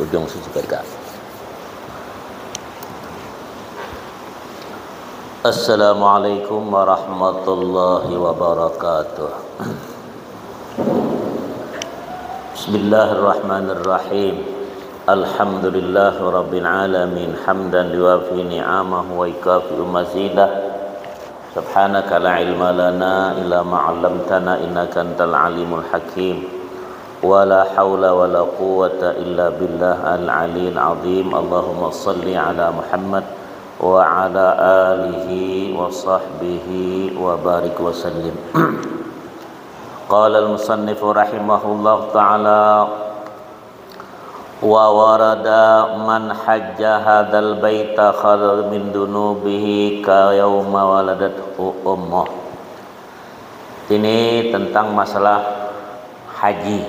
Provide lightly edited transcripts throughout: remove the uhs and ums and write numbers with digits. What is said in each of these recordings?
ujung sejagat. Assalamualaikum warahmatullahi wabarakatuh. Bismillahirrahmanirrahim. Alhamdulillahi rabbil alamin hamdan liwafi ni'amahu wa yukafi'u mazidah. Subhanaka la ilma lana illa ma 'allamtana innaka antal alimul hakim. Wala haula wala quwwata illa billah al-'aliyyil 'azim. Allahumma shalli ala Muhammad wa ala alihi wa sahbihi wa barik wa sallim. Qala al-musannif rahimahullah ta'ala wa warada man hajja hadzal baita khadha min dunubihi ka yauma waladathu ummuh. Ini tentang masalah haji,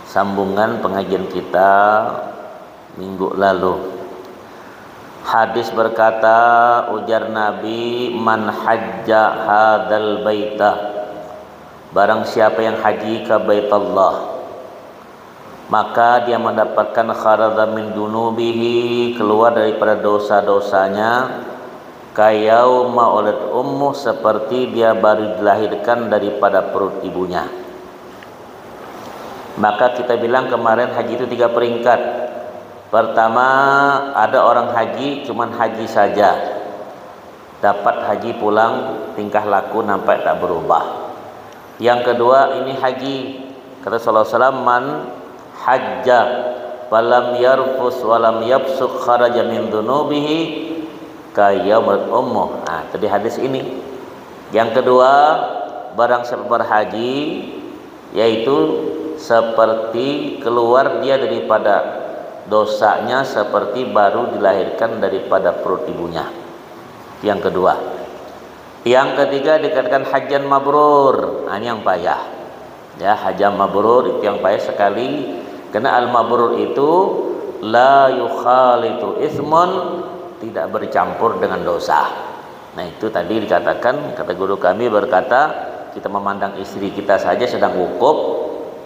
sambungan pengajian kita minggu lalu. Hadis berkata, ujar Nabi, man hajja hadzal baita, barang siapa yang haji ke Baitullah, maka dia mendapatkan kharaja min dunubihi, keluar daripada dosa-dosanya, kayauma walad ummu, seperti dia baru dilahirkan daripada perut ibunya. Maka kita bilang kemarin haji itu 3 peringkat. Pertama, ada orang haji cuman haji saja, dapat haji pulang, tingkah laku nampak tak berubah. Yang kedua, ini haji, kata sallallahu alaihi wasallam, man hajja falam yarfus walam yafsuk kharaja min dunubihi kayaumul ummuh. Tadi hadis ini. Yang kedua, barang siapa berhaji, yaitu seperti keluar dia daripada dosanya seperti baru dilahirkan daripada perut ibunya. Yang kedua. Yang ketiga dikatakan hajjan mabrur. Ini yang payah. Ya, hajjan mabrur itu yang payah sekali, karena al-mabrur itu la yukhalitu ismun, tidak bercampur dengan dosa. Nah, itu tadi dikatakan, kata guru kami berkata, kita memandang istri kita saja sedang wukuf,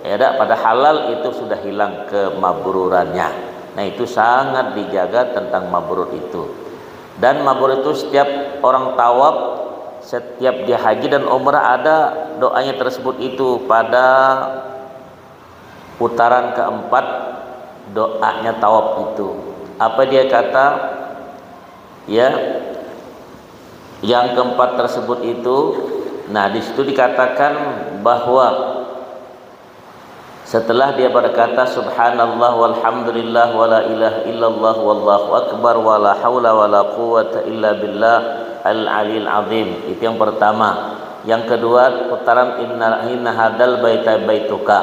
pada halal itu sudah hilang kemabrurannya. Nah, itu sangat dijaga tentang mabrur itu. Dan mabrur itu setiap orang tawaf, setiap dia haji dan umrah ada doanya tersebut itu pada putaran keempat doanya tawaf itu. Apa dia kata? Ya, yang keempat tersebut itu, nah di situ dikatakan bahwa setelah dia berkata subhanallah walhamdulillah wala ilaha illallah wallahu akbar wala haula wala quwwata illa billah al-'aliyyil 'azim. Itu yang pertama. Yang kedua, putaran inna hadzal baita baituka.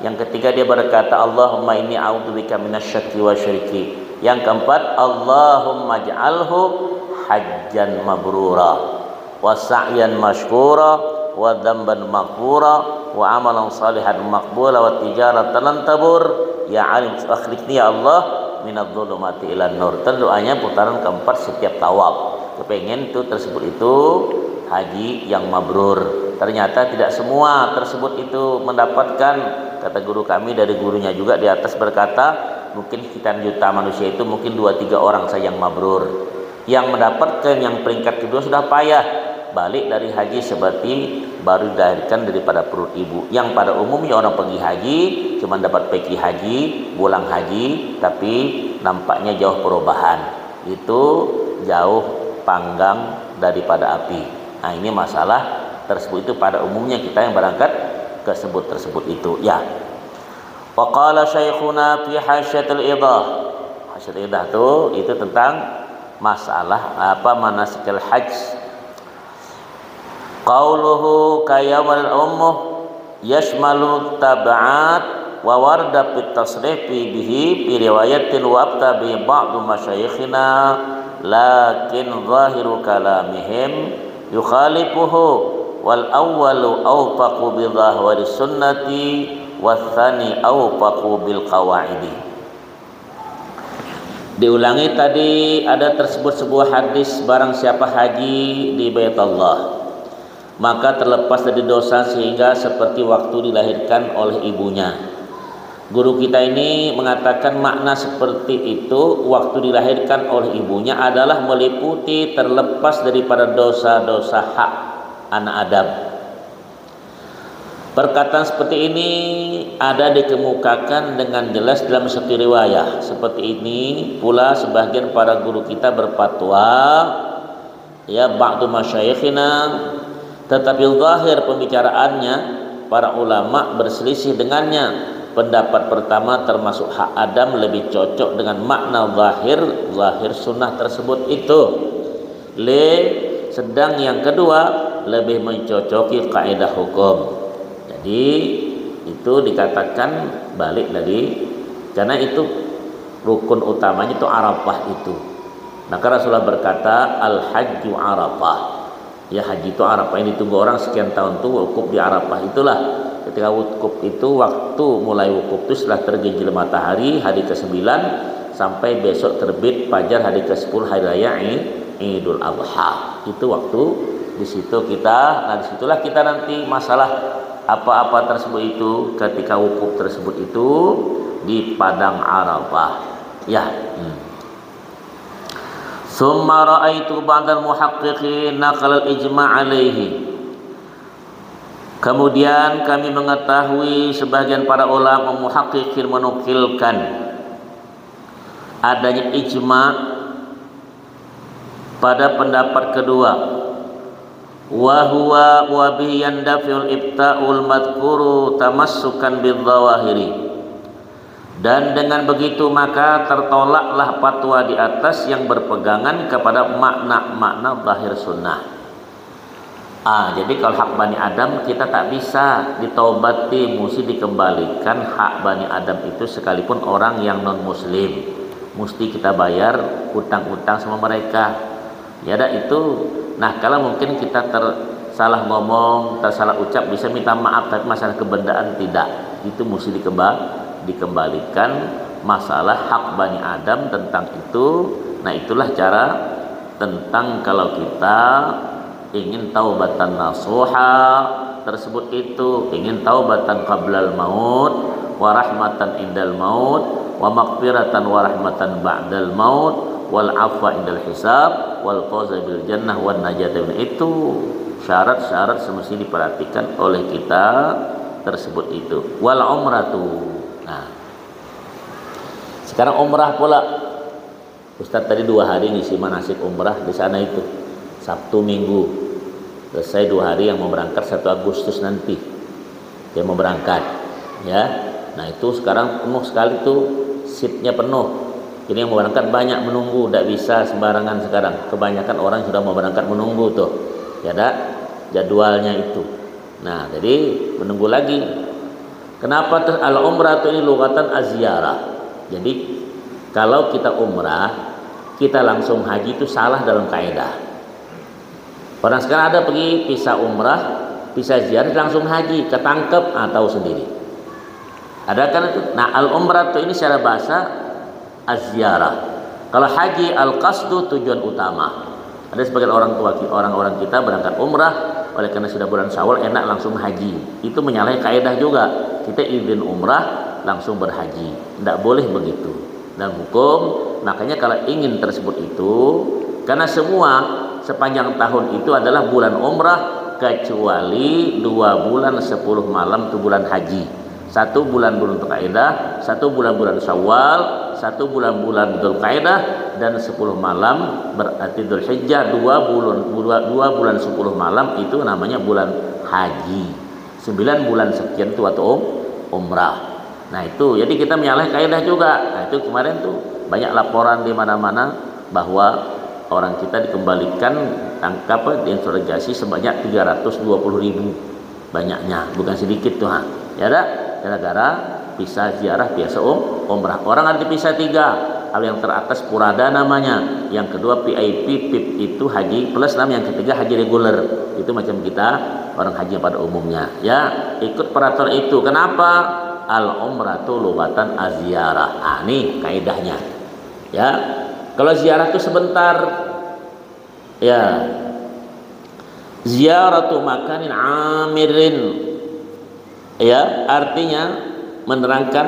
Yang ketiga dia berkata Allahumma inni a'udzubika minasyakki wasyirki. Yang keempat, Allahumma ij'alhu hajjan mabrura wa sa'yan mashkura wa dzamban maghfura wa amalan salihan maqbula wa tijaratan lan tabur ya alim akhrijni ya Allah minadh-dhulumati ilan nur. Doanya putaran keempat setiap tawaf. Kepengen itu tersebut itu haji yang mabrur. Ternyata tidak semua tersebut itu mendapatkan. Kata guru kami dari gurunya juga di atas berkata, mungkin sekitar juta manusia itu mungkin 2-3 orang saja yang mabrur. Yang mendapatkan yang peringkat kedua sudah payah, balik dari haji seperti baru dilahirkan daripada perut ibu. Yang pada umumnya orang pergi haji cuma dapat pergi haji, pulang haji, tapi nampaknya jauh perubahan. Itu jauh panggang daripada api. Nah, ini masalah tersebut itu pada umumnya kita yang berangkat ke tersebut itu. Ya. Wa qala syekhuna fi hasyatul idah. Hasyatul idah itu tentang masalah manasikul hajj. Qauluhu kayaumul ummuh yashmalu tab'at wa warda fit tasrifi bihi fi riwayatin wa abta bi ba'd masyayikhina lakin zahiru kalamihim yukhalifuhu wal awwalu awfaqu bi dhahwari sunnati watsani awfaqu bil qawaidi. Diulangi tadi, ada tersebut sebuah hadis, barang siapa haji di Baitullah maka terlepas dari dosa sehingga seperti waktu dilahirkan oleh ibunya. Guru kita ini mengatakan makna seperti itu waktu dilahirkan oleh ibunya adalah meliputi terlepas daripada dosa-dosa hak anak Adam. Perkataan seperti ini ada dikemukakan dengan jelas dalam satu riwayat. Seperti ini pula sebagian para guru kita berfatwa, ya ba'du masyayikhina, tetapi zahir pembicaraannya para ulama berselisih dengannya. Pendapat pertama termasuk hak Adam lebih cocok dengan makna zahir sunnah tersebut itu. Sedang yang kedua lebih mencocoki kaidah hukum. Jadi itu dikatakan balik lagi karena itu rukun utamanya itu Arafah itu. Maka Rasulullah berkata al-hajju Arafah. Ya haji itu Arafah, yang ditunggu orang sekian tahun itu wukuf di Arafah. Itulah ketika wukuf itu, waktu mulai wukuf itu setelah tergelincir matahari hari ke-9 sampai besok terbit fajar hari ke-10 hari raya Idul Adha. Itu waktu di situ kita, nah disitulah kita nanti masalah apa-apa tersebut itu ketika wukuf tersebut itu di padang Arafah. Ya. Summa ra'aitu ba'dal muhaqqiqin naqal al-ijma' alaihi. Kemudian kami mengetahui sebagian para ulama muhaqqiqin menukilkan adanya ijma' pada pendapat kedua. Wa huwa wa bihi yandafi'ul ibta'ul madhkuru tamassukan bidzawahiri. Dan dengan begitu maka tertolaklah fatwa di atas yang berpegangan kepada makna-makna zahir sunnah. Jadi kalau hak Bani Adam kita tak bisa ditaubati, mesti dikembalikan hak Bani Adam itu sekalipun orang yang non muslim, mesti kita bayar utang-utang sama mereka. Ya dah itu. Nah kalau mungkin kita salah ngomong, tersalah ucap bisa minta maaf, tapi masalah kebendaan tidak. Itu mesti dikembalikan masalah hak Bani Adam tentang itu. Nah itulah cara tentang kalau kita ingin taubatan nasuha tersebut itu, ingin taubatan qablal maut wa rahmatan indal maut wa maghfiratan wa rahmatan ba'dal maut wal afwa indal hisab wal fawza bil jannah wan najata. Itu syarat-syarat semesti diperhatikan oleh kita tersebut itu. Wal umratu. Nah, sekarang umrah pula. Ustaz tadi 2 hari ngisi manasik umrah di sana itu, Sabtu Minggu. Selesai 2 hari, yang mau berangkat 1 Agustus nanti dia mau berangkat, ya. Nah itu sekarang penuh sekali tuh, seatnya penuh. Jadi yang mau berangkat banyak menunggu, tidak bisa sembarangan sekarang. Kebanyakan orang sudah mau berangkat menunggu tuh, ya dak jadwalnya itu. Nah jadi menunggu lagi. Kenapa al-umrah itu ini lugatan az-ziyarah. Jadi kalau kita umrah, kita langsung haji itu salah dalam kaidah. Orang sekarang ada pergi pisah umrah, pisah ziarah langsung haji, ketangkep atau sendiri. Ada kan itu. Nah al-umrah itu ini secara bahasa az-ziyarah. Kalau haji al-qasdu tujuan utama. Ada sebagian orang-orang kita berangkat umrah, oleh karena sudah bulan Syawal enak langsung haji. Itu menyalahi kaidah juga. Kita izin umrah langsung berhaji. Tidak boleh begitu. Dan hukum, makanya kalau ingin tersebut itu, karena semua sepanjang tahun itu adalah bulan umrah kecuali 2 bulan 10 malam itu bulan haji. 1 bulan Dzulqa'dah, 1 bulan Syawal, 1 bulan Dzulqa'dah, dan 10 malam berarti Dzulhijjah. 2 bulan 10 malam itu namanya bulan haji. 9 bulan sekian itu atau umrah. Nah itu jadi kita menyalahi kaidah juga. Nah itu kemarin tuh banyak laporan di mana-mana bahwa orang kita dikembalikan diinterogasi sebanyak 320.000, banyaknya, bukan sedikit tuh. Ya dah, gara-gara pisah ziarah biasa umrah. Orang ada dipisah 3. Hal yang teratas purada namanya, yang kedua PIP PIP itu haji plus 6, yang ketiga haji reguler. Itu macam kita orang haji pada umumnya. Ya, ikut peraturan itu. Kenapa? Al-umratu lugatan az-ziyarah. Nih kaidahnya. Ya. Kalau ziarah itu sebentar, ya, ziaratu makanin amirin, ya, artinya menerangkan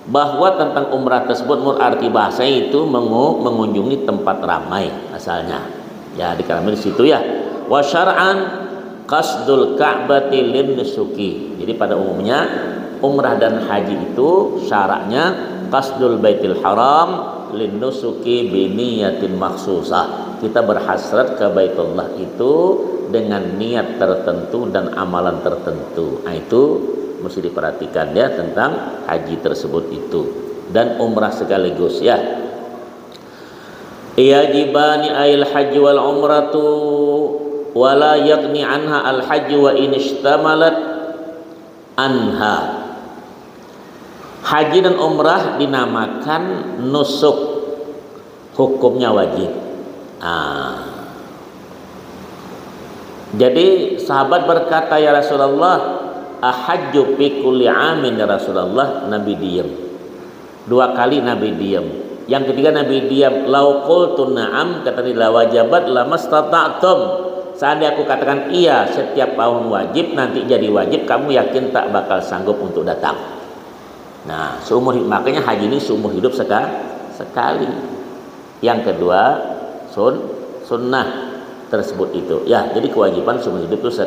bahwa tentang umrah tersebut menurut arti bahasa itu mengunjungi tempat ramai asalnya. Ya dikatakan di situ ya. Wa syar'an qasdul ka'bati lin nusuki. Jadi pada umumnya umrah dan haji itu syaratnya qasdul baitil haram lin nusuki bi niyatin makhsusah. Kita berhasrat ke Baitullah itu dengan niat tertentu dan amalan tertentu. Nah itu mesti diperhatikan ya tentang haji tersebut itu dan umrah sekaligus ya. Yajibani ayil haji wal umratu wala yaqni anha al haji wa in ishtamalat anha. Haji dan umrah dinamakan nusuk, hukumnya wajib. Jadi sahabat berkata, ya Rasulullah, ahajju fi kulli amin ya Rasulullah. Nabi diam. 2 kali Nabi diam. Yang ketiga Nabi diam. Lau qultu na'am, kata dia, la wajabat lamastata'tum. Seandainya aku katakan iya setiap tahun wajib, nanti jadi wajib, kamu yakin tak bakal sanggup untuk datang? Nah, seumur hidup, makanya haji ini seumur hidup sekali. Yang kedua sunnah tersebut itu. Ya, jadi kewajiban seumur hidup itu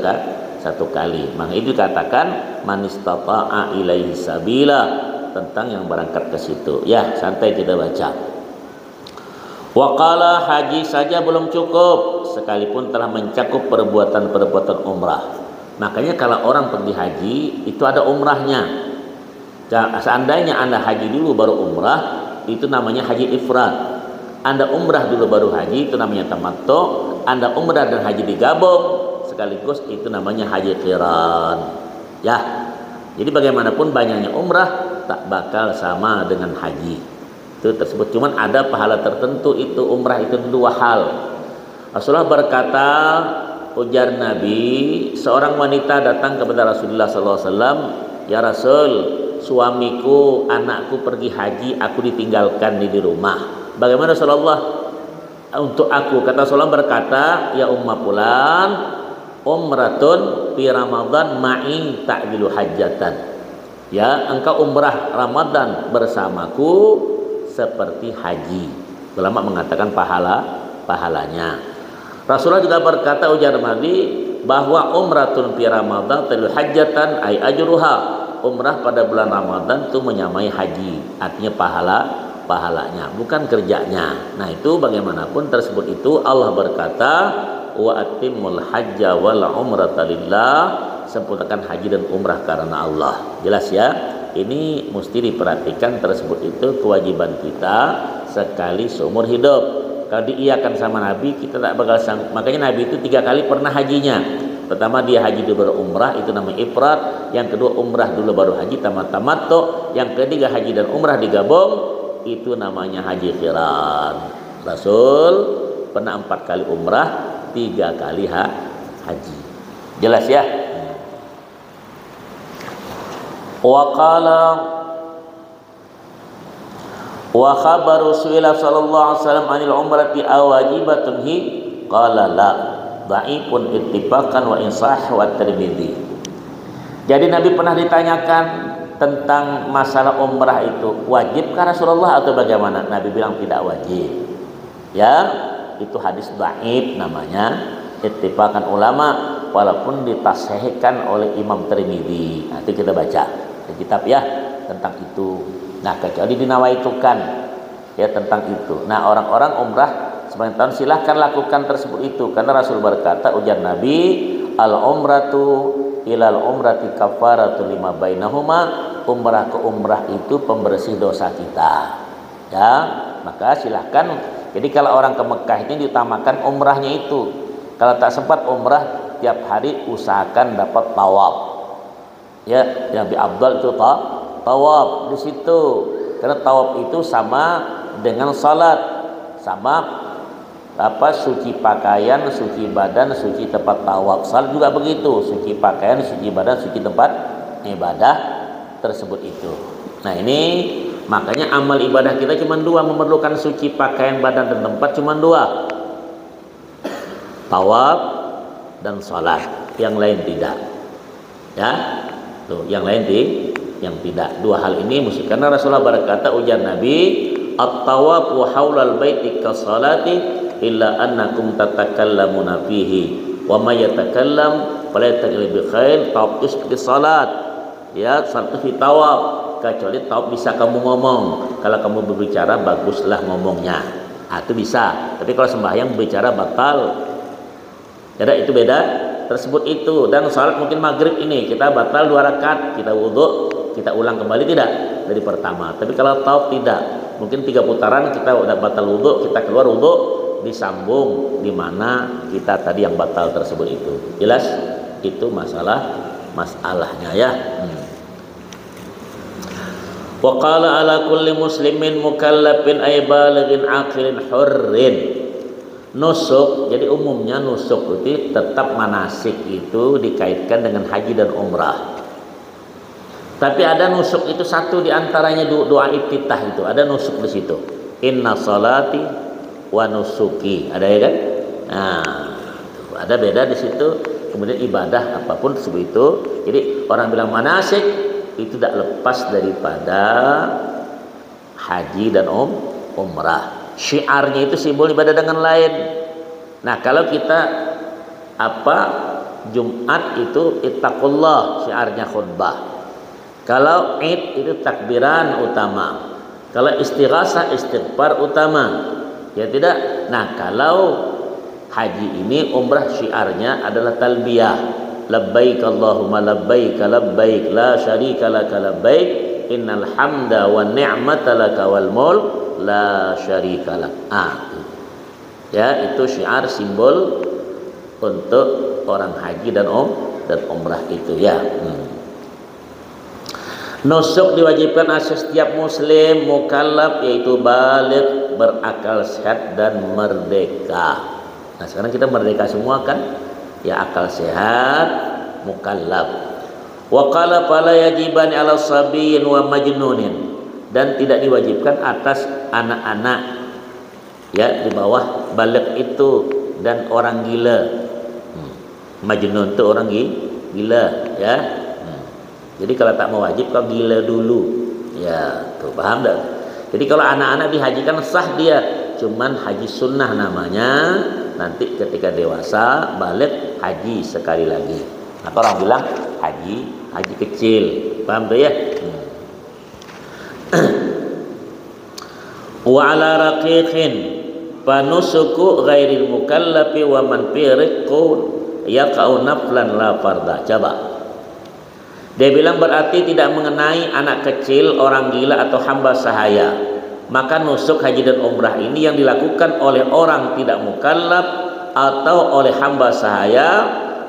satu kali. Maka itu dikatakan man istata'a ilaihi sabila, tentang yang berangkat ke situ. Ya, santai kita baca. Waqala haji saja belum cukup sekalipun telah mencakup perbuatan-perbuatan umrah. Makanya kalau orang pergi haji itu ada umrahnya. Seandainya Anda haji dulu baru umrah, itu namanya haji ifrad. Anda umrah dulu baru haji, itu namanya tamattu. Anda umrah dan haji digabung sekaligus, itu namanya haji qiran. Ya. Jadi bagaimanapun banyaknya umrah tak bakal sama dengan haji. Itu tersebut. Cuman ada pahala tertentu, itu umrah itu 2 hal. Rasulullah berkata, ujar Nabi, seorang wanita datang kepada Rasulullah SAW, ya Rasul, suamiku, anakku pergi haji, aku ditinggalkan di rumah. Bagaimana Rasulullah untuk aku? Kata Rasulullah berkata, ya Umma Fulan, umratun fi Ramadan ma'i ta'dilu hajjatan. Ya, engkau umrah Ramadan bersamaku seperti haji. Ulama mengatakan pahalanya. Rasulullah juga berkata, ujar Nabi, bahwa umratun fi Ramadan ta'dilu hajjatan ay ajruha. Umrah pada bulan Ramadan itu menyamai haji, artinya pahalanya, bukan kerjanya. Nah itu bagaimanapun tersebut itu Allah berkata, wa atimul hajja wal umrata lillah, sempurnakan haji dan umrah karena Allah. Jelas ya, ini mesti diperhatikan tersebut itu kewajiban kita sekali seumur hidup. Kalau diiyakan sama Nabi kita tak bakal sanggup. Makanya Nabi itu 3 kali pernah hajinya. Pertama dia haji dulu baru umrah, itu namanya ifrad. Yang kedua umrah dulu baru haji, tamattu. Yang ketiga haji dan umrah digabung, itu namanya haji qiran. Rasul pernah 4 kali umrah, 3 kali haji. Jelas ya? Wa qala wa khabaru su'ila sallallahu alaihi wasallam anil umrati awajibatun hi qala la dhaifun ittifaqan wa insah wa Tirmidzi. Jadi Nabi pernah ditanyakan tentang masalah umrah itu wajibkah Rasulullah atau bagaimana? Nabi bilang tidak wajib. Ya, itu hadis dhaif namanya, ittifaqan ulama, walaupun ditasihihkan oleh Imam Tirmidzi. Nanti kita baca di kitab ya tentang itu. Nah, kecuali dinawaitukan ya tentang itu. Nah, orang-orang umrah sepanjang tahun silahkan lakukan tersebut itu, karena Rasul berkata, ujar Nabi, al umratu ilal umrati kafaratu lima bainahuma. Umrah ke umrah itu pembersih dosa kita. Ya, maka silahkan. Jadi kalau orang ke Mekah ini diutamakan umrahnya itu. Kalau tak sempat umrah, tiap hari usahakan dapat tawaf. Ya, yang lebih afdal itu tawaf di situ. Karena tawaf itu sama dengan salat, sama suci pakaian, suci badan, suci tempat tawaf. Salat juga begitu, suci pakaian, suci badan, suci tempat ibadah tersebut itu. Nah ini makanya amal ibadah kita cuma 2, memerlukan suci pakaian, badan dan tempat cuma 2, tawaf dan salat. Yang lain tidak. Ya, tuh yang lain yang tidak. Dua hal ini mesti, karena Rasulullah berkata ujar Nabi, at-tawafu haulal baiti kasalati illa annakum tatakallamuna fihi wa may yatakallam fala yatakallam bi khair tawaf seperti salat. Ya, salat itu tawaf, kecuali tawaf bisa kamu ngomong. Kalau kamu berbicara baguslah ngomongnya. Itu bisa. Tapi kalau sembahyang berbicara batal. Jadi itu beda tersebut itu. Dan salat mungkin maghrib ini kita batal 2 rakaat, kita wudhu, kita ulang kembali tidak dari pertama. Tapi kalau tawaf tidak, mungkin 3 putaran kita udah batal wudhu, kita keluar wudhu, disambung di mana kita tadi yang batal tersebut itu. Jelas itu masalahnya ya. Wa qala ala kulli muslimin mukallafin ay balighin aqilin hurrin. Nusuk, jadi umumnya nusuk itu tetap manasik itu dikaitkan dengan haji dan umrah. Tapi ada nusuk itu satu diantaranya doa iftitah itu, ada nusuk di situ. Inna salati wa nusuki, ada ya kan? Nah, ada beda di situ. Kemudian ibadah apapun tersebut itu. Jadi orang bilang manasik itu tidak lepas daripada haji dan umrah. Syiarnya itu simbol ibadah dengan lain. Nah, kalau kita Jumat itu ittaqullah, syiarnya khutbah. Kalau Id itu takbiran utama. Kalau istighasah istighfar utama. Ya tidak. Nah, kalau haji ini umrah syiarnya adalah talbiyah. Labbaik Allahumma labbaik labbaik la syarika laka labbaik innal hamda wan ni'mata laka wal mulk la syarikalah. Ya, itu syiar simbol untuk orang haji dan umrah itu ya. Nusuk diwajibkan atas setiap muslim mukallaf, yaitu baligh, berakal sehat dan merdeka. Nah, sekarang kita merdeka semua kan? Ya, akal sehat, mukallaf. Wa qala fala yajibani ala sabiyin wa majnunin, dan tidak diwajibkan atas anak-anak ya di bawah baligh itu dan orang gila. Majnun itu orang gila ya. Jadi kalau tak mau wajib kau gila dulu. Ya, tuh paham tak? Jadi kalau anak-anak dihajikan sah dia, cuman haji sunnah namanya. Nanti ketika dewasa baligh haji sekali lagi. Nah, orang bilang haji kecil. Paham tuh ya? Wa ala raqiqin fanusuku ghairil mukallafi wa man fi riqqun yaqau naflan la farda. Coba. Dia bilang berarti tidak mengenai anak kecil, orang gila atau hamba sahaya. Maka nusuk haji dan umrah ini yang dilakukan oleh orang tidak mukallaf atau oleh hamba sahaya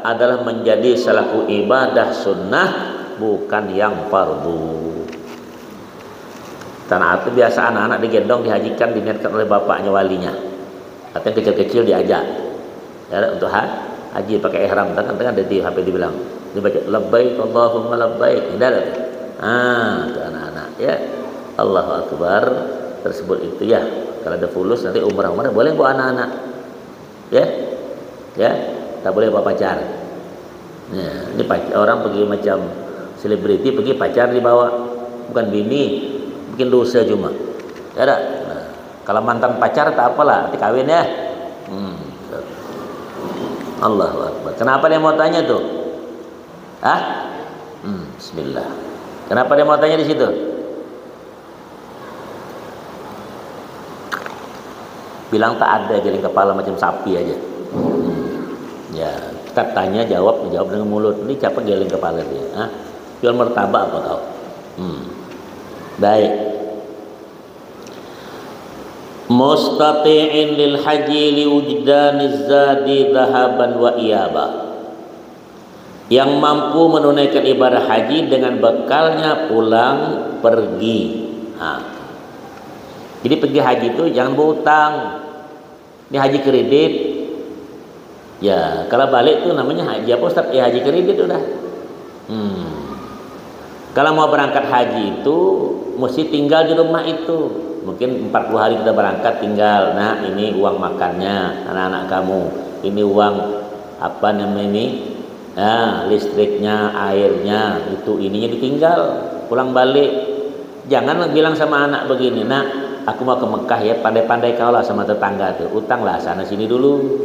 adalah menjadi selaku ibadah sunnah, bukan yang fardu. Tanah itu biasa anak-anak digendong dihajikan diniatkan oleh bapaknya walinya. Atau yang kecil-kecil diajak ya, untuk haji pakai ihram. Tengah-tengah di HP dibilang, dibaca labbaik Allahumma labbaik. Tidak ada. Itu anak-anak ya. Allahu Akbar tersebut itu ya. Kalau ada fulus nanti umrah boleh bawa anak-anak. Ya. Ya, tak boleh bawa pacar. Ya, ini orang pergi macam selebriti, pergi pacar dibawa, bukan bini. Bikin dosa cuma. Ya tak? Nah, kalau mantan pacar tak apalah, nanti kawin ya. Allahu Akbar. Kenapa dia mau tanya tuh? Bismillah. Kenapa dia mau tanya di situ? Bilang tak ada, geleng kepala macam sapi aja. Ya, kita tanya jawab dengan mulut. Ini siapa geleng kepala dia? Jual martabak apa kau? Baik. Mustati'in lil haji liwujdaniz zadi dhahaban wa iyaba. Yang mampu menunaikan ibadah haji dengan bekalnya pulang pergi. Jadi pergi haji itu jangan berhutang. Ini haji kredit. Ya, kalau balik itu namanya haji apa Ustaz? Ya haji kredit udah. Kalau mau berangkat haji itu mesti tinggal di rumah itu. Mungkin 40 hari kita berangkat tinggal. Nah, ini uang makannya anak-anak kamu. Ini uang apa namanya ini? Nah, listriknya, airnya, itu ininya ditinggal. pulang balik. Jangan bilang sama anak begini, nak, aku mau ke Mekah ya, pandai-pandai kau lah sama tetangga tuh, utang lah sana sini dulu.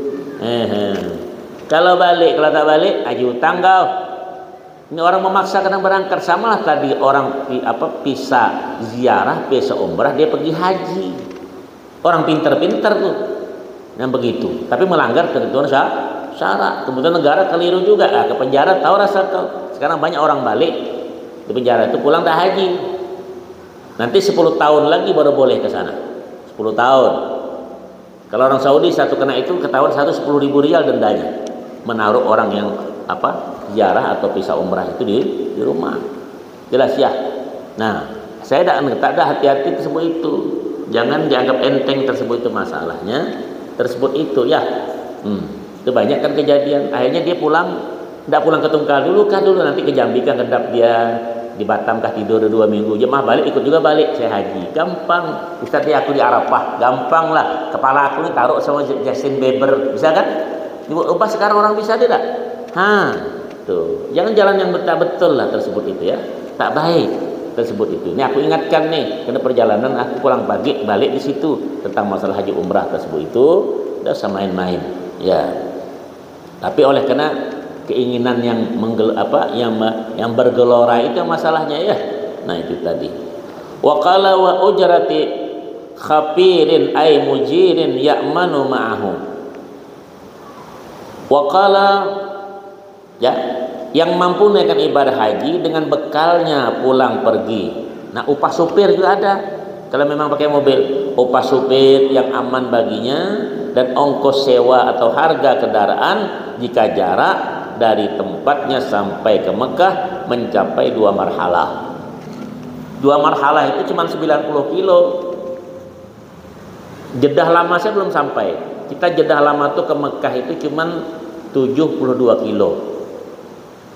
Kalau tak balik, aja utang kau. Ini orang memaksa kadang berangkat, sama lah tadi orang pisah ziarah, pisah umrah, dia pergi haji. Orang pinter-pinter tuh yang begitu, tapi melanggar ketentuan syarat. Kemudian negara keliru juga, ke penjara, tahu rasa kau. Sekarang banyak orang balik di penjara itu pulang tak haji. Nanti 10 tahun lagi baru boleh ke sana. 10 tahun. Kalau orang Saudi satu kena itu ketahuan 10.000 rial dendanya. Menaruh orang yang ziarah atau pisah umrah itu di rumah. Jelas ya. Nah, saya tak ada hati-hati tersebut itu. Jangan dianggap enteng tersebut itu masalahnya. Tersebut itu ya. Itu banyak kan kejadian. Akhirnya dia pulang, tidak pulang ke Tunggal dulu nanti ke Jambi kan kedap dia, di Batam kah tidur 2 minggu. Jemaah balik ikut juga balik, saya haji. Gampang. Ustaz aku di Arafah, gampang lah. Kepala aku ini taruh sama Justin Bieber, bisa kan? Ubah sekarang orang bisa tidak? Tuh. Jangan jalan yang betul lah tersebut itu ya. Tak baik tersebut itu. Ini aku ingatkan nih, karena perjalanan aku pulang pagi balik di situ tentang masalah haji umrah tersebut itu, tidak usah main-main. Ya. Tapi oleh karena keinginan yang yang bergelora itu masalahnya ya. Nah itu tadi. Wa qala wa ujrati khapirin ay mujirin ya'manu ma'ahu. Wa qala ya, yang mampu naikkan ibadah haji dengan bekalnya pulang pergi. Nah, upah supir juga ada. Kalau memang pakai mobil, upah supir yang aman baginya dan ongkos sewa atau harga kendaraan jika jarak dari tempatnya sampai ke Mekah mencapai 2 marhalah. 2 marhalah itu cuma 90 kilo. Jedah lama saya belum sampai. Kita jedah lama tuh ke Mekah itu cuma 72 kilo.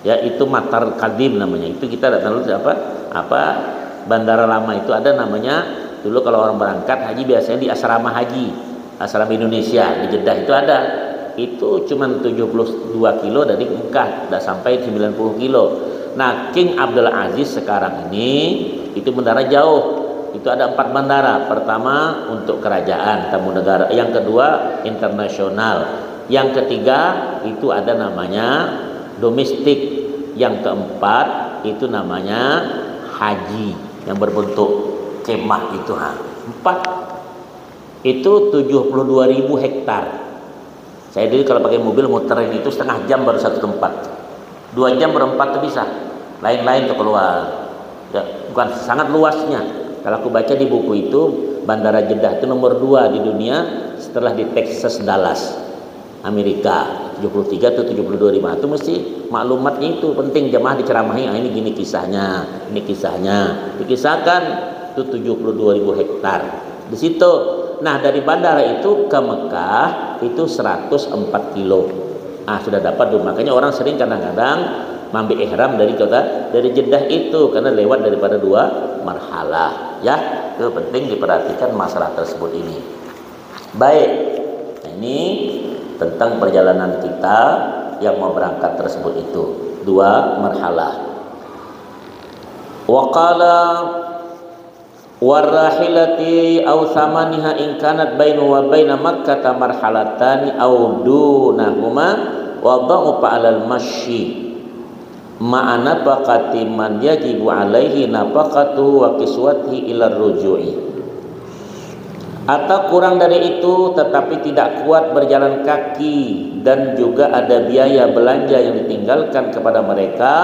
Ya, itu Matar Kadim namanya. Itu kita datang dulu bandara lama itu ada namanya. Dulu kalau orang berangkat haji biasanya di asrama haji, asrama Indonesia di Jeddah itu ada. Itu cuma 72 kilo dari Mekah, tidak sampai 90 kilo. Nah, King Abdul Aziz sekarang ini itu bandara jauh. Itu ada 4 bandara. Pertama untuk kerajaan, tamu negara. Yang kedua internasional. Yang ketiga itu ada namanya domestik. Yang keempat itu namanya haji yang berbentuk kemah itu. 4 itu 72.000 hektar. Saya dulu kalau pakai mobil muterin itu setengah jam baru satu tempat. 2 jam berempat tuh bisa. Lain-lain tuh keluar. Ya, bukan sangat luasnya. Kalau aku baca di buku itu, Bandara Jeddah itu nomor 2 di dunia setelah di Texas Dallas, Amerika. 73 atau 72.000 itu mesti maklumatnya itu penting, jemaah diceramahi. Ini gini kisahnya, ini kisahnya. Dikisahkan itu 72.000 hektar di situ. Nah, dari bandara itu ke Mekah itu 104 kilo. Sudah dapat dulu. Makanya orang sering kadang-kadang mambil ihram dari Jeddah itu karena lewat daripada 2 marhalah. Ya, itu penting diperhatikan masalah tersebut ini. Baik. Nah, ini tentang perjalanan kita yang mau berangkat tersebut itu 2 marhalah. Wa qala warahilati aw samaniha in kanat bainu wa baina Makkah marhalatani aw dunahuma wa dha'u alal masyi ma'ana nafaqati man yajibu alaihi nafaqatu wa kiswatihi ila ruju'i. Atau kurang dari itu tetapi tidak kuat berjalan kaki dan juga ada biaya belanja yang ditinggalkan kepada mereka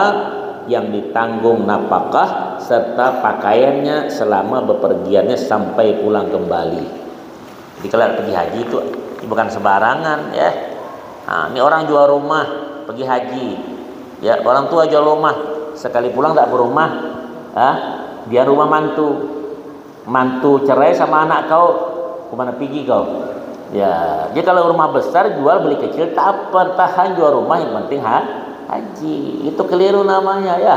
yang ditanggung napakah serta pakaiannya selama bepergiannya sampai pulang kembali. Jadi kalau pergi haji itu bukan sembarangan ya. Ini orang jual rumah pergi haji. Ya, orang tua jual rumah, sekali pulang tak berumah, dia rumah mantu cerai sama anak kau, kemana pergi kau? Ya, dia kalau rumah besar jual beli kecil tak apa, tahan jual rumah yang penting haji. Itu keliru namanya ya.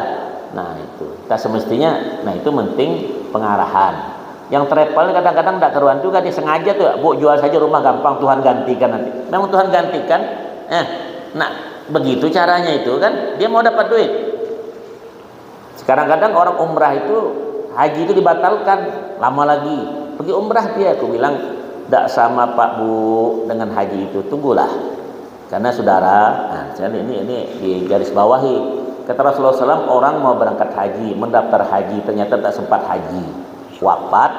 Nah itu, tak semestinya. Nah itu penting pengarahan. Yang travel kadang-kadang tak keruan juga, dia sengaja tuh, bu jual saja rumah gampang, Tuhan gantikan nanti. Memang Tuhan gantikan. Nah begitu caranya itu kan, dia mau dapat duit. Kadang-kadang orang umrah itu haji itu dibatalkan, lama lagi pergi umrah dia. Aku bilang tidak sama Pak Bu dengan haji itu, tunggulah. Karena saudara, ini di garis bawahi. Kata Rasulullah SAW, orang mau berangkat haji, mendaftar haji, ternyata tak sempat haji, wafat,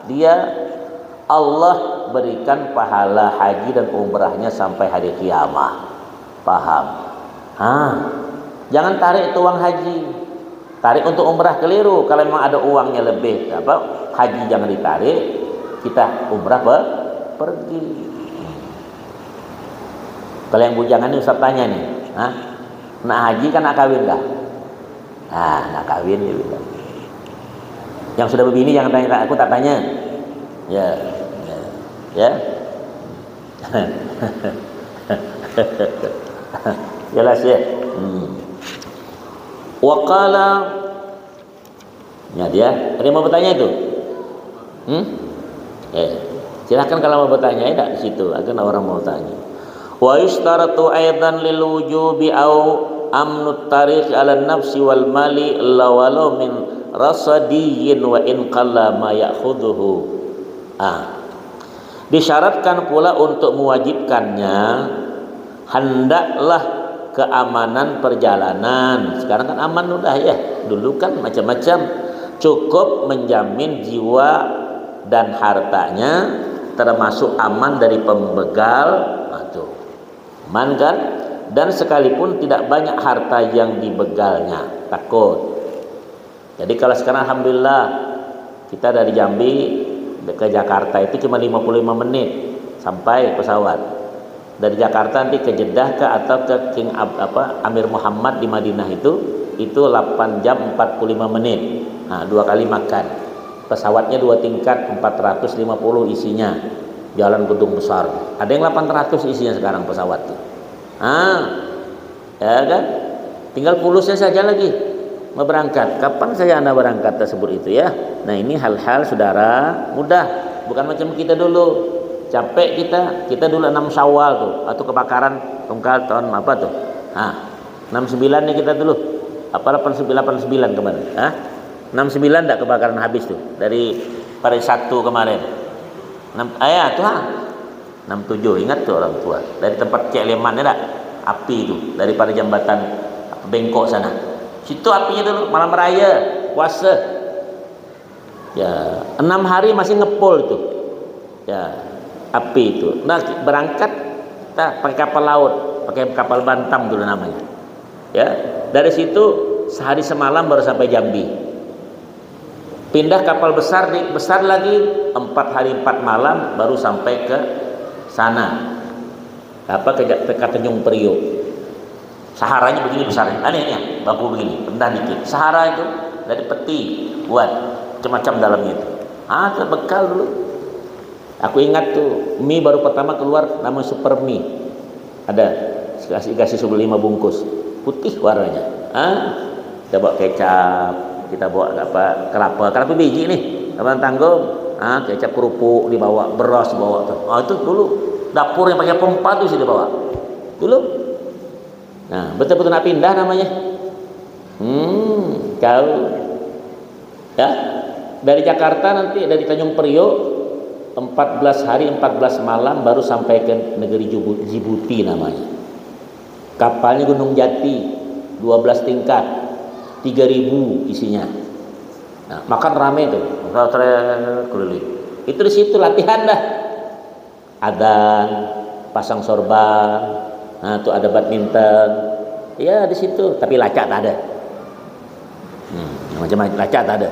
dia Allah berikan pahala haji dan umrahnya sampai hari kiamat. Paham? Jangan tarik itu uang haji, tarik untuk umrah, keliru. Kalau memang ada uangnya lebih, haji jangan ditarik, kita umrah pergi. Kalau yang bujangan ini Ustaz tanya nih, nak haji kan nak kawin dah? Nak kawin dia bilang. Yang sudah berbini jangan tanya aku, tak tanya. Ya. Jelas ya. Waqala. Ya dia. Ada yang mau bertanya itu? Silakan kalau mau bertanya, tidak di situ. Akan orang mau tanya. Wa yustaratu aidan lil wujubi au amnut tariq ala nafsi wal mali lawalau min rasadiyin wa in qalla ma ya'khudhuhu. Disyaratkan pula untuk mewajibkannya hendaklah keamanan perjalanan. Sekarang kan aman udah ya, dulu kan macam-macam. Cukup menjamin jiwa dan hartanya, termasuk aman dari pembegal. Aman kan? Dan sekalipun tidak banyak harta yang dibegalnya, takut. Jadi kalau sekarang alhamdulillah kita dari Jambi ke Jakarta itu cuma 55 menit sampai pesawat. Dari Jakarta nanti ke Jeddah atau ke Amir Muhammad di Madinah itu 8 jam 45 menit. Dua kali makan. Pesawatnya 2 tingkat, 450 isinya. Jalan gedung besar. Ada yang 800 isinya sekarang pesawat itu. Ya kan? Tinggal pulusnya saja lagi mau berangkat. Kapan saya Anda berangkat tersebut itu ya? Nah, ini hal-hal saudara mudah, bukan macam kita dulu. Capek kita dulu 6 Syawal tuh, atau kebakaran Tunggal tahun apa tuh? 69 nih kita dulu. Apa 89 kemarin? 69 enggak kebakaran habis tuh dari Paris 1 kemarin. 67 ingat tuh orang tua. Dari tempat Cek Leman ya enggak? Api itu daripada jambatan Bengkok sana. Situ apinya dulu malam raya puasa. Ya, 6 hari masih ngepol itu. Ya, api itu. Nah, berangkat kita pakai kapal laut, pakai kapal Bantam dulu namanya. Ya, dari situ sehari semalam baru sampai Jambi. Pindah kapal besar lagi 4 hari 4 malam baru sampai ke sana. Ke Tanjung Priok. Saharanya begini besarnya. Anehnya, baku begini, rendah dikit. Sahara itu dari peti buat macam-macam dalamnya itu. Terbekal dulu. Aku ingat tuh, mie baru pertama keluar nama Super Mie. Ada kasih 5 bungkus. Putih warnanya. Kita bawa kecap, kita bawa kelapa biji nih, kelapa tanggung, kecap kerupuk dibawa, beras bawa tuh. Itu dulu dapur yang pakai pompa tuh sih dibawa. Dulu. Nah, betul-betul nak pindah namanya. Kau ya dari Jakarta nanti dari Tanjung Priok 14 hari 14 malam baru sampai ke negeri Djibouti namanya. Kapalnya Gunung Jati 12 tingkat 3.000 isinya. Nah, makan rame tuh, keliling. Itu di situ latihan dah. Adzan, pasang sorban. Nah, tuh ada badminton. Ya di situ, tapi lacak tak ada. Macam lacak tak ada.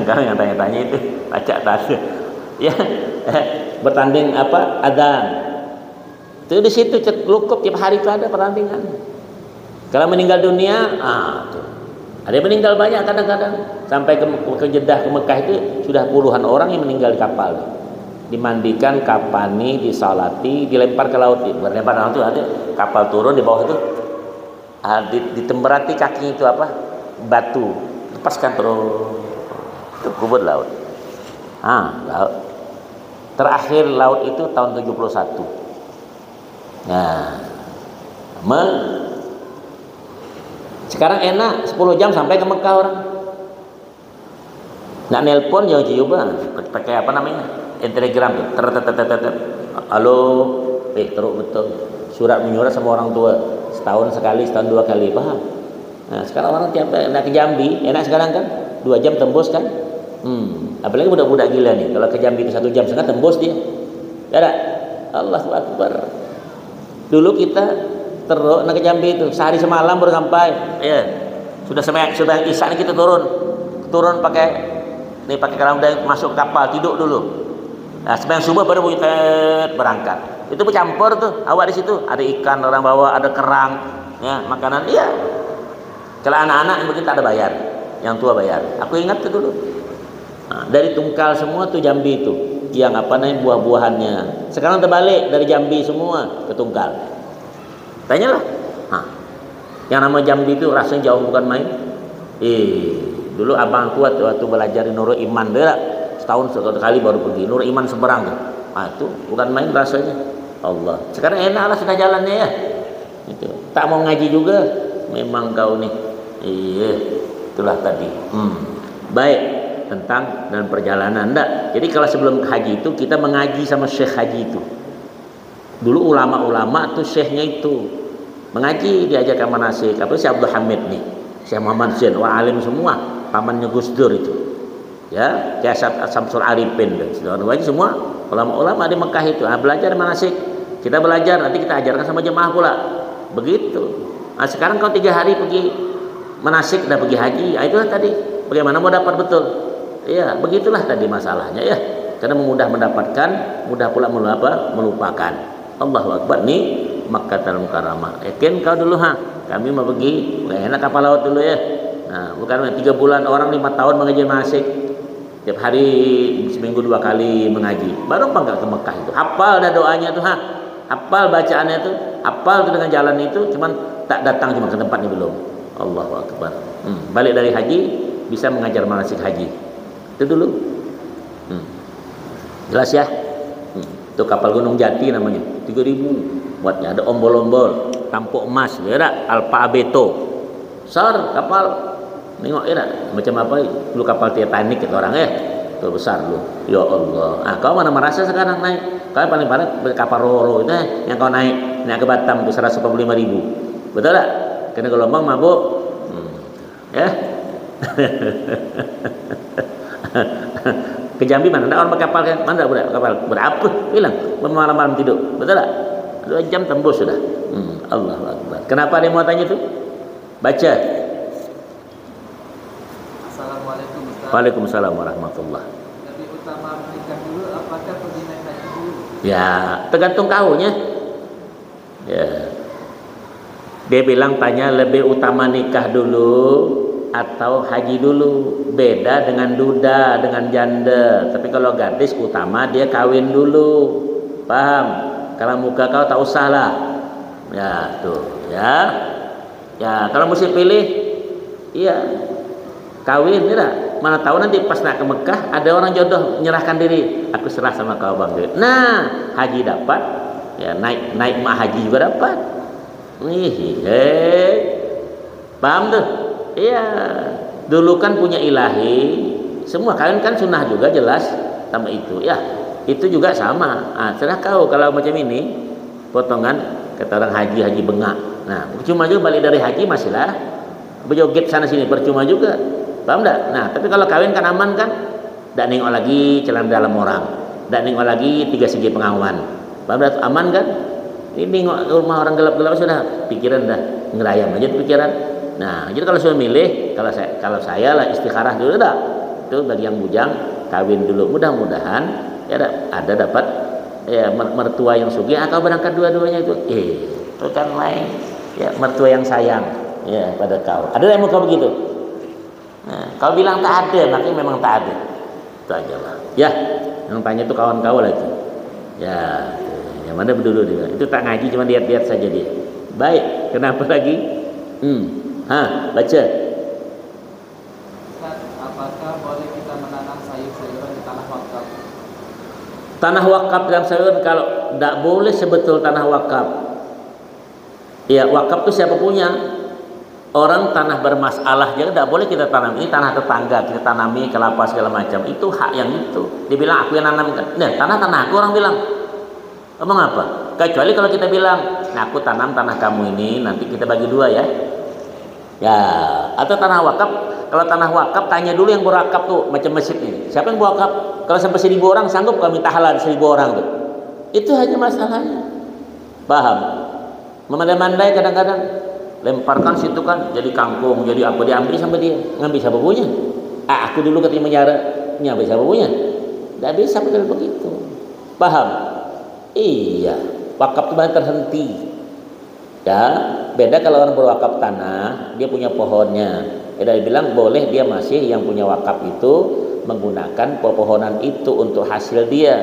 Kalau yang tanya-tanya itu lacak tak ada. Ya, bertanding adzan. Itu di situ cukup tiap hari itu ada pertandingan. Kalau meninggal dunia, tuh. Ada yang meninggal banyak kadang-kadang. Sampai ke Jeddah, ke Mekah itu sudah puluhan orang yang meninggal di kapal. Dimandikan, kapani, disalati, dilempar ke laut. Dilempar ke laut itu ada kapal turun di bawah itu. Ditemberati kakinya itu batu. Lepaskan terus. Itu kubur laut. Laut. Terakhir laut itu tahun 71. Nah, Sekarang enak 10 jam sampai ke Mekah orang. Nggak nelpon jauh coba pakai apa namanya? Telegram tuh. Halo, terus betul. Surat menyurat sama orang tua. Setahun sekali, setahun 2 kali, paham? Nah, sekarang orang tiap nak ke Jambi, enak sekarang kan? 2 jam tembus kan? Apalagi budak-budak gila nih. Kalau ke Jambi itu 1 jam setengah tembus dia. Ya tak? Allahu Akbar. Dulu kita terus nak ke Jambi itu sehari semalam baru sampai. Ya. Sudah isya kita turun pakai kalau udah masuk kapal tidur dulu. Nah, sembahyang subuh baru berangkat. Itu bercampur tuh awak di situ. Ada ikan orang bawa, ada kerang, ya makanan. Iya. Kalau anak-anak yang begitu tak ada bayar, yang tua bayar. Aku ingat itu dulu. Nah, dari Tungkal semua tuh Jambi itu, yang apa namanya buah-buahannya. Sekarang terbalik dari Jambi semua ke Tungkal. Tanyalah. Nah, yang nama Jambi itu rasanya jauh bukan main. Dulu abang kuat waktu belajar di Nurul Iman dia setahun sekali baru pergi. Nurul Iman seberang tuh. Nah, itu bukan main rasanya. Allah. Sekarang enak lah sudah jalannya ya. Itu. Tak mau ngaji juga. Memang kau nih. Iya, itulah tadi. Baik tentang dan perjalanan. Enggak. Jadi kalau sebelum haji itu kita mengaji sama syekh haji itu. Dulu ulama-ulama tuh syekhnya itu mengaji diajarkan manasik. Apa si Abdul Hamid nih. Syekh Muhammad Zain, wah alim semua, pamannya Gus Dur itu. Ya, Kiai Samsul Arifin dan semua ulama-ulama di Mekah itu. Belajar manasik. Kita belajar, nanti kita ajarkan sama jemaah pula. Begitu. Nah, sekarang kau 3 hari pergi manasik dan pergi haji, itulah tadi. Bagaimana mau dapat betul? Iya, begitulah tadi masalahnya ya. Karena mudah mendapatkan, mudah pula melupakan. Allahu Akbar nih Makkahul Mukarramah. Yakin kau dulu kami mau pergi, enak kapal laut dulu ya. Nah, bukan 3 bulan orang 5 tahun mengaji manasik. Tiap hari seminggu 2 kali mengaji. Baru enggak ke Mekah itu. Hafal dah doanya tuh hafal bacaannya tuh, hafal tuh dengan jalan itu, cuman tak datang cuma ke tempatnya belum. Allahu Akbar. Balik dari haji bisa mengajar manasik haji. Itu dulu. Jelas ya? Itu kapal Gunung Jati namanya. 3.000 buatnya, ada ombol-ombol, tampuk emas, ya Alfa Abeto. Besar kapal. Nengok ya macam apa dulu kapal Titanic itu orang ya. Itu besar lu. Ya Allah. Kau mana merasa sekarang naik? Kau paling parah kapal Roro itu yang kau naik ke Batam itu 145.000. Betul tak? Kena gelombang mabuk. Ya. Ke Jambi mana? Ada orang pakai kapal kan? Mana budak kapal? Berapa? Bilang malam-malam tidur. Betul tak? 2 jam tembus sudah. Allahu Akbar. Kenapa dia mau tanya itu? Baca. Assalamualaikum Ustaz. Waalaikumsalam warahmatullah. Lebih utama menikah dulu apakah pergi naik haji dulu? Ya, tergantung kaunya. Ya. Dia bilang tanya lebih utama nikah dulu atau haji dulu. Beda dengan duda, dengan janda. Tapi kalau gadis utama dia kawin dulu. Paham? Kalau muka kau tak usah lah. Ya, tuh, ya. Ya, kalau mesti pilih iya. Kawin tidak. Mana tahu nanti pas nak ke Mekah ada orang jodoh menyerahkan diri. Aku serah sama kau Bang. Nah, haji dapat. Ya, naik mak haji juga dapat. Paham tuh? Iya. Dulu kan punya ilahi. Semua kalian kan sunnah juga jelas sama itu. Ya. Itu juga sama. Serah kau kalau macam ini potongan kata orang haji bengak. Nah, percuma juga balik dari haji masihlah berjoget sana sini percuma juga. Paham tak? Nah, tapi kalau kawin kan aman kan? Tak nengok lagi celana dalam orang. Tak nengok lagi 3 segi pengawan. Paham tak? Aman kan? Ini nengok rumah orang gelap-gelap sudah pikiran dah ngerayam aja pikiran. Nah, jadi kalau saya milih, kalau saya lah istikharah dulu dah. Itu bagi yang bujang kawin dulu. Mudah-mudahan ya ada dapat ya mertua yang sugih. Kau berangkat dua-duanya itu itu kan lain ya, mertua yang sayang ya pada kau. Ada yang mau kau begitu? Nah, kau bilang tak ada, makanya memang tak ada. Itu aja lah ya. Yang tanya itu kawan kau lagi ya, yang mana dulu dia itu tak ngaji, cuma lihat-lihat saja dia. Baik, kenapa lagi? Baca. Apakah boleh kita menanam sayur-sayuran di tanah wakaf? Tanah wakaf dan sayur kalau tidak boleh sebetul tanah wakaf. Ya, wakaf itu siapa punya? Orang tanah bermasalah jadi tidak boleh kita tanam. Ini tanah tetangga, kita tanami kelapa segala macam. Itu hak yang itu. Dia bilang aku yang nanamkan. Nah, tanah aku, orang bilang. Emang apa? Kecuali kalau kita bilang, nah aku tanam tanah kamu ini, nanti kita bagi dua ya. Ya, atau tanah wakaf. Kalau tanah wakaf tanya dulu yang berakaf tuh, macam masjid ini. Siapa yang berakaf? Kalau sampai 1.000 orang sanggup kami minta halal 1.000 orang tuh. Itu hanya masalahnya. Paham? Memandai-mandai kadang-kadang lemparkan situ kan jadi kangkung, jadi apa, diambil sama dia. Ngambil siapa punya? Aku dulu ketika menyara, ngambil siapa punya? Tidak bisa betul begitu. Paham? Iya, wakaf itu banyak terhenti. Ya, beda kalau orang berwakaf tanah, dia punya pohonnya. Dia bilang boleh dia masih yang punya wakaf itu menggunakan pepohonan itu untuk hasil dia.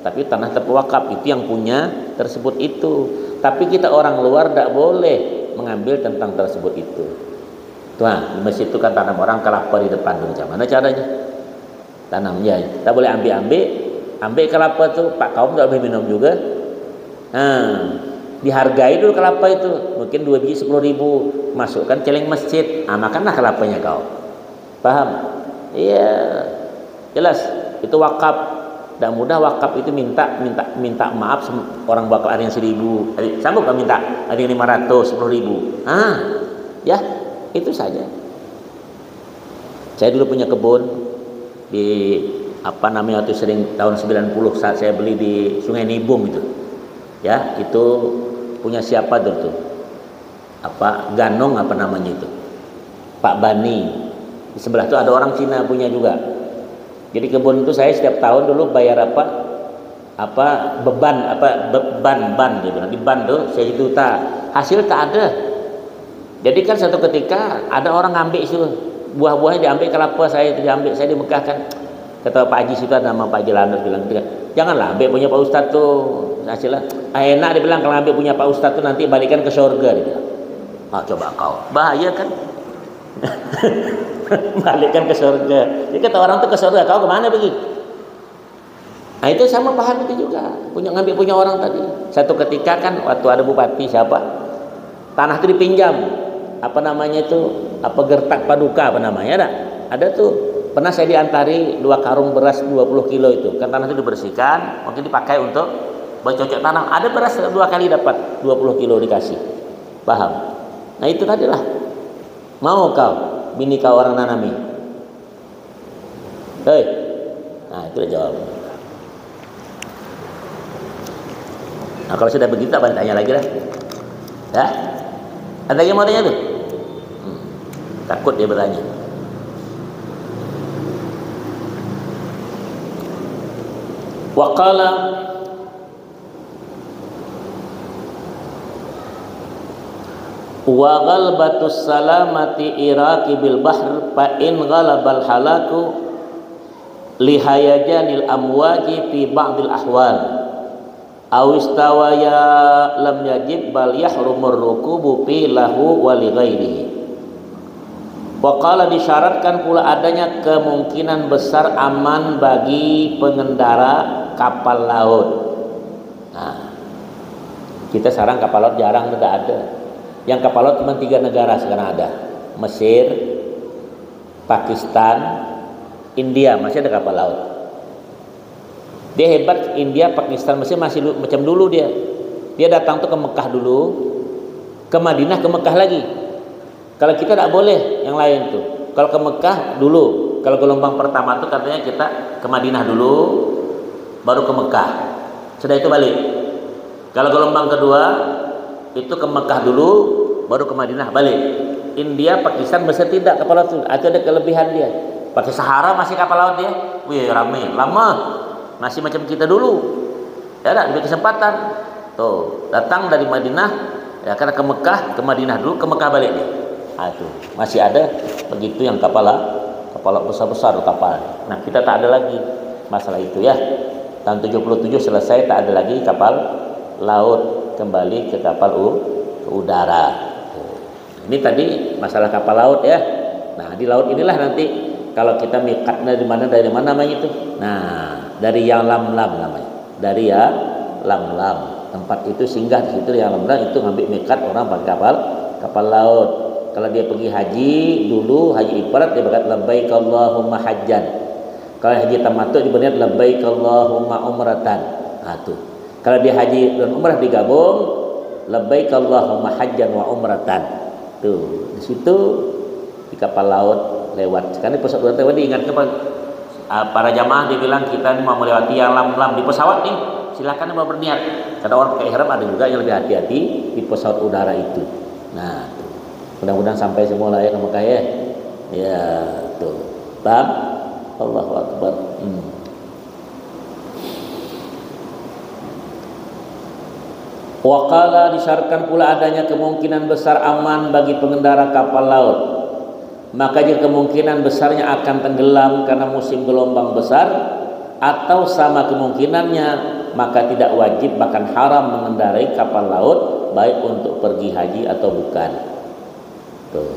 Tapi tanah terwakaf itu yang punya tersebut itu. Tapi kita orang luar tidak boleh mengambil tentang tersebut itu. Tuh, di masjid itu kan tanam orang kelapa di depan tuh. Macam mana caranya? Tanamnya, tak boleh ambil kelapa tuh. Pak kaum tak boleh minum juga. Dihargai dulu kelapa itu. Mungkin 2 biji 10.000. Masukkan celeng masjid. Makanlah kelapanya kau. Paham? Iya, jelas. Itu wakaf. Dan mudah wakaf itu minta maaf orang bakal ada yang 1.000, sanggup gak minta ada yang 500, 10.000. Ya itu saja. Saya dulu punya kebun di apa namanya waktu sering tahun 90 saat saya beli di Sungai Nibung itu. Ya itu punya siapa dulu tuh? Apa Ganong apa namanya itu? Pak Bani. Di sebelah itu ada orang Cina punya juga. Jadi kebun itu saya setiap tahun dulu bayar beban dia bilang di ban tuh 1 juta, hasil tak ada. Jadi kan satu ketika ada orang ngambil itu buah-buahnya, diambil kelapa saya itu diambil, saya di Mekah kan, kata Pak Haji itu nama Pak Jelanus bilang janganlah ambil punya Pak Ustadz tuh hasilnya enak, dia bilang kalau ambil punya Pak Ustadz tuh nanti balikan ke surga, dia bilang. Coba kau bahaya kan. Balikkan ke surga. Jadi kata orang tuh ke surga, kau kemana pergi? Nah itu sama paham itu juga. Ngambil punya orang tadi. Satu ketika kan waktu ada bupati siapa, tanah itu dipinjam. Apa namanya itu? Apa gertak paduka apa namanya? Ada tuh. Pernah saya diantari 2 karung beras 20 kilo itu. Kan tanah itu dibersihkan, mungkin dipakai untuk bercocok tanam. Ada beras 2 kali dapat 20 kilo dikasih. Paham? Nah itu tadilah. Mau kau bini kau orang nanami? Hei, nah itu udah jawab. Nah kalau sudah begitu apa tanya lagi lah? Ya, ada yang mau tanya tuh? Takut dia bertanya. Waqala wa ghalbatus salamati iraqi bil bahr fa in ghalabal halaku li hayajanil amwaji fi ba'dil ahwal aw istawaya lam yajib bal yahrumur rukubu fi lahu wa li ghairihi. Wa qala disyaratkan pula adanya kemungkinan besar aman bagi pengendara kapal laut. Nah, kita sekarang kapal laut jarang, tidak ada. Yang kapal laut cuma 3 negara sekarang ada. Mesir, Pakistan, India masih ada kapal laut. Dia hebat, India, Pakistan, Mesir masih macam dulu dia. Dia datang tuh ke Mekah dulu, ke Madinah, ke Mekah lagi. Kalau kita tidak boleh yang lain tuh. Kalau ke Mekah dulu, kalau gelombang pertama tuh katanya kita ke Madinah dulu, baru ke Mekah. Sudah itu balik. Kalau gelombang kedua itu ke Mekah dulu, baru ke Madinah balik. India, Pakistan, Mesir tidak kapal laut. Itu ada kelebihan dia. Pakai Sahara masih kapal laut dia. Wih ramai, lama. Masih macam kita dulu. Ya ada diberi kesempatan. Tuh datang dari Madinah, ya karena ke Mekah, ke Madinah dulu, ke Mekah balik dia. Tuh masih ada begitu yang kapal laut besar-besar kapal. Nah kita tak ada lagi masalah itu ya. Tahun 77 selesai, tak ada lagi kapal laut, kembali ke kapal udara. Ini tadi masalah kapal laut ya. Nah di laut inilah nanti kalau kita mikatnya dari mana namanya itu. Nah dari yang lam-lam namanya. Dari ya lam-lam tempat itu singgah di situ yang lam-lam itu ngambil mikat orang pakai kapal laut. Kalau dia pergi haji dulu, haji ifrad dia berkata labbaik Allahumma hajjan. Kalau haji tamattu dia berniat labbaik Allahumma umratan. Nah, tuh. Kalau dia haji dan umrah digabung, labbaik Allahumma hajjan wa umratan. Tuh, di situ di kapal laut lewat. Sekarang di pesawat udara tadi diingatkan para jamaah dibilang kita mau melewati yang lam-lam di pesawat nih, silakan mau berniat. Karena orang pakai ihram ada juga yang lebih hati-hati di pesawat udara itu. Nah, tuh. Mudah-mudahan sampai semua lah ya ke Mekah ya. Ya, tuh. Paham? Allahu Akbar. Waqala disyaratkan pula adanya kemungkinan besar aman bagi pengendara kapal laut. Maka jika kemungkinan besarnya akan tenggelam karena musim gelombang besar atau sama kemungkinannya, maka tidak wajib bahkan haram mengendarai kapal laut baik untuk pergi haji atau bukan. Tuh,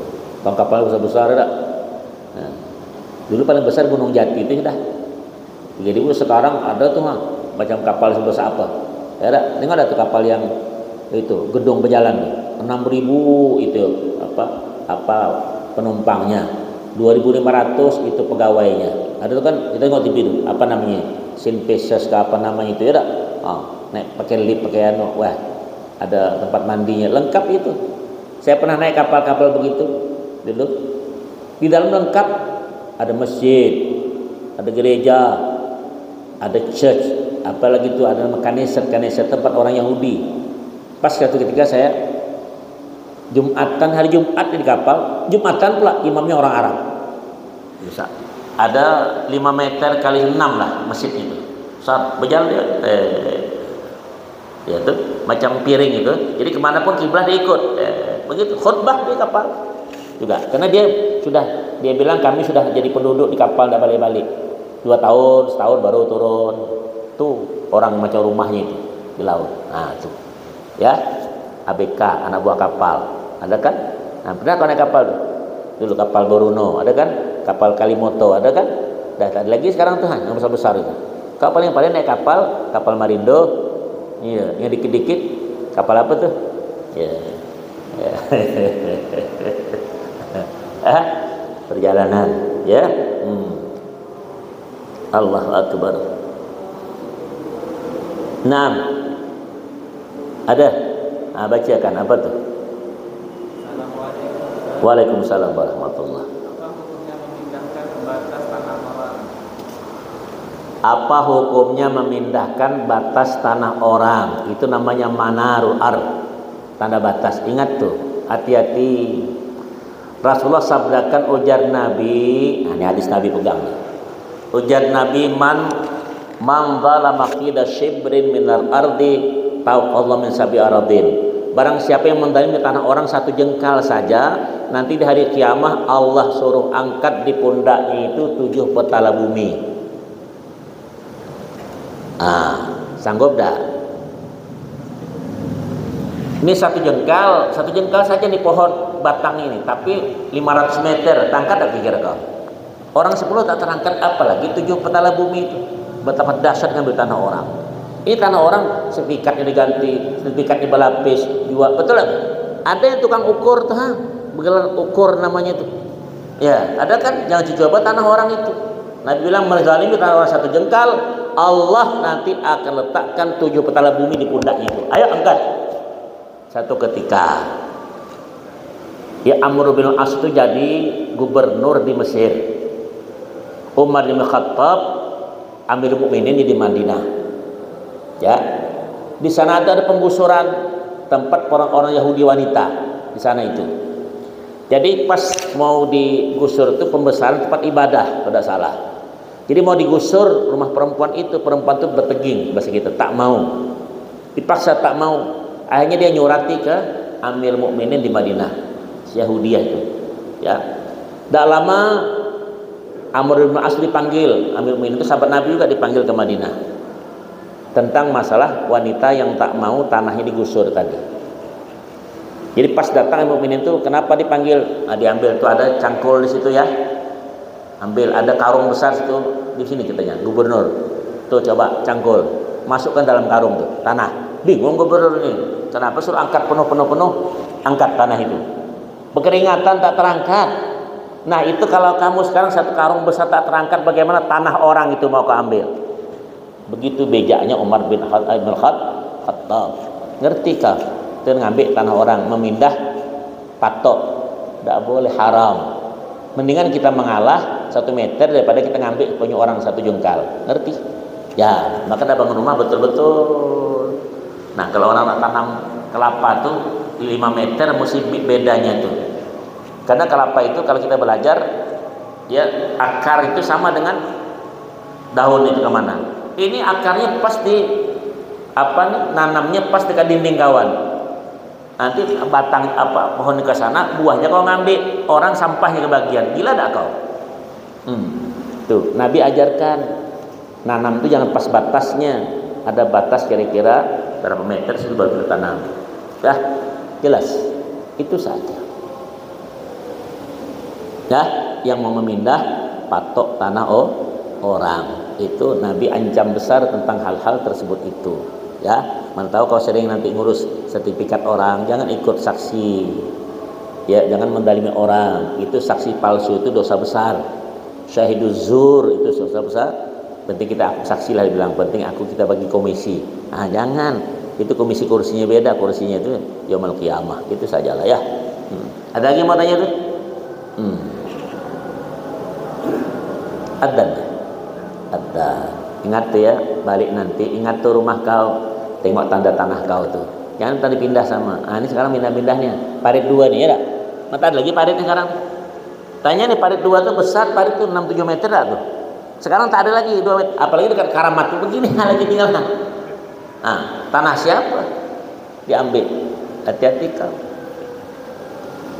kapal besar-besar ada. Nah, dulu paling besar Gunung Jati itu sudah. Jadi sekarang ada tuh macam kapal sebesar apa? Ya, dengar ada tuh kapal yang itu gedung berjalan nih, 6.000 itu apa penumpangnya, 2.500 itu pegawainya. Ada tuh kan kita tengok TV itu apa namanya, Sinpeses ke apa namanya itu ya, naik pakai lift pakai wah ada tempat mandinya lengkap itu. Saya pernah naik kapal-kapal begitu dulu, di dalam lengkap, ada masjid, ada gereja, ada church. Apalagi itu ada kanisa tempat orang Yahudi. Pas suatu ketika saya Jumatan, hari Jumat di kapal, Jumatan pula imamnya orang Arab. Bisa. Ada 5 meter kali 6 lah masjid itu. Saat berjalan dia ya tuh macam piring itu. Jadi kemanapun kiblat dia ikut. Begitu khutbah di kapal juga. Karena dia bilang kami sudah jadi penduduk di kapal tidak balik-balik. 2 tahun, setahun baru turun. Tuh orang macam rumahnya itu di laut. Nah tuh ya, ABK anak buah kapal ada kan. Nah pernah kau naik kapal dulu kapal Boruno ada kan, kapal Kalimoto ada kan. Dah ada lagi sekarang tuh yang besar-besar itu. Kapal yang paling naik kapal Marindo. Iya, yang dikit-dikit kapal apa tuh? Ya. Perjalanan ya. Allahu Akbar. Naam. Ada? Bacakan apa tuh? Waalaikumsalam warahmatullah. Apa hukumnya memindahkan batas tanah orang? Itu namanya manarul ard, tanda batas. Ingat tuh, hati-hati. Rasulullah sabdakan ujar Nabi, nah ini hadis Nabi pegang. Ujar Nabi man zalama qida shibrin minal ardi tauqallah min sabi aradin. Barang siapa yang mendalimi tanah orang 1 jengkal saja, nanti di hari kiamah Allah suruh angkat di pundaknya itu 7 petala bumi. Sanggup dah? Ini 1 jengkal saja nih pohon batang ini, tapi 500 meter, tangkat tak kira kau? Orang 10 tak terangkat, apalagi 7 petala bumi itu. Betapa dahsyat ngambil tanah orang. Ini tanah orang sertifikatnya diganti, sertifikatnya berlapis, jual, betul lah. Ada yang tukang ukur tuh, begelar ukur namanya itu. Ya, ada kan? Jangan dicoba tanah orang itu. Nabi bilang menzalimi tanah orang 1 jengkal, Allah nanti akan letakkan 7 petala bumi di pundaknya itu. Ayo angkat. Satu ketika, ya Amr bin As itu jadi gubernur di Mesir. Umar bin Khattab Amirul Mukminin di Madinah. Ya, di sana ada penggusuran tempat orang-orang Yahudi wanita di sana itu. Jadi pas mau digusur itu pembesaran tempat ibadah, tidak salah. Jadi mau digusur rumah perempuan itu berteging bahasa kita, tak mau. Dipaksa tak mau. Akhirnya dia nyurati ke Amirul Mukminin di Madinah, Yahudiyah itu. Ya. Tak lama Amr bin As dipanggil, Amirul Mukminin itu sahabat Nabi juga dipanggil ke Madinah tentang masalah wanita yang tak mau tanahnya digusur tadi. Jadi pas datang Amirul Mukminin itu kenapa dipanggil? Diambil tuh ada cangkul di situ ya. Ambil ada karung besar situ di sini katanya, gubernur. Tuh coba cangkul, masukkan dalam karung tuh tanah. Bingung gubernur ini. Kenapa suruh angkat penuh, angkat tanah itu. Berkeringatan tak terangkat. Nah itu kalau kamu sekarang satu karung besar tak terangkat, bagaimana tanah orang itu mau kau ambil? Begitu bejaknya Umar bin Khattab. Ngerti kah? Itu ngambil tanah orang, memindah patok. Tidak boleh, haram. Mendingan kita mengalah 1 meter daripada kita ngambil punya orang 1 jengkal. Ngerti? Ya, maka dah bangun rumah betul-betul. Nah kalau orang nak tanam kelapa tuh 5 meter mesti bedanya tuh. Karena kelapa itu kalau kita belajar, ya akar itu sama dengan daun itu kemana. Ini akarnya pas di nanamnya pas dekat dinding kawan. Nanti batang pohon ke sana, buahnya kau ngambil, orang sampahnya kebagian. Gila tak kau? Tuh Nabi ajarkan nanam itu jangan pas batasnya, ada batas kira-kira berapa meter situ baru ditanam. Dah jelas, itu saja. Ya, yang mau memindah patok tanah orang itu Nabi ancam besar tentang hal-hal tersebut itu. Ya, mana tahu kau sering nanti ngurus sertifikat orang, jangan ikut saksi. Ya, jangan mendalimi orang. Itu saksi palsu itu dosa besar. Syahiduz zur itu dosa besar. Penting kita saksi lah bilang, penting kita bagi komisi. Ah, jangan. Itu komisi kursinya beda, kursinya itu yaumul qiyamah. Itu sajalah ya. Ada lagi mau tanya tuh? Adzan. Ingat tuh ya, balik nanti ingat tuh rumah kau, tengok tanda tanah kau tuh. Jangan tadi pindah sama. Ini sekarang pindah-pindahnya. Parit 2 nih ya dak? Mata lagi paritnya sekarang. Tanya nih parit 2 tuh besar, parit tuh 6-7 meter dak tuh. Sekarang tak ada lagi 2 meter. Apalagi dekat Karamat tuh begini lagi tinggal. Tanah siapa? Diambil. Hati-hati kau.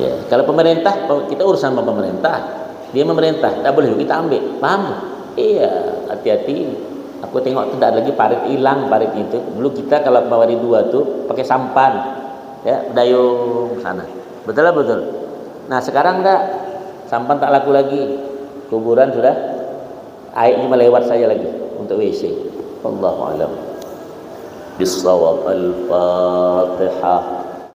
Ya, kalau pemerintah, kita urusan sama pemerintah. Dia memerintah, tak boleh kita ambil. Paham? Iya, hati-hati. Aku tengok tuh tak lagi parit hilang parit itu. Dulu kita kalau bawa di 2 tuh pakai sampan. Ya, dayung sana. Betul lah betul. Nah, sekarang enggak. Sampan tak laku lagi. Kuburan sudah airnya melewat saja lagi untuk WC. Wallahu a'lam. Bissawab. Al-Fatihah.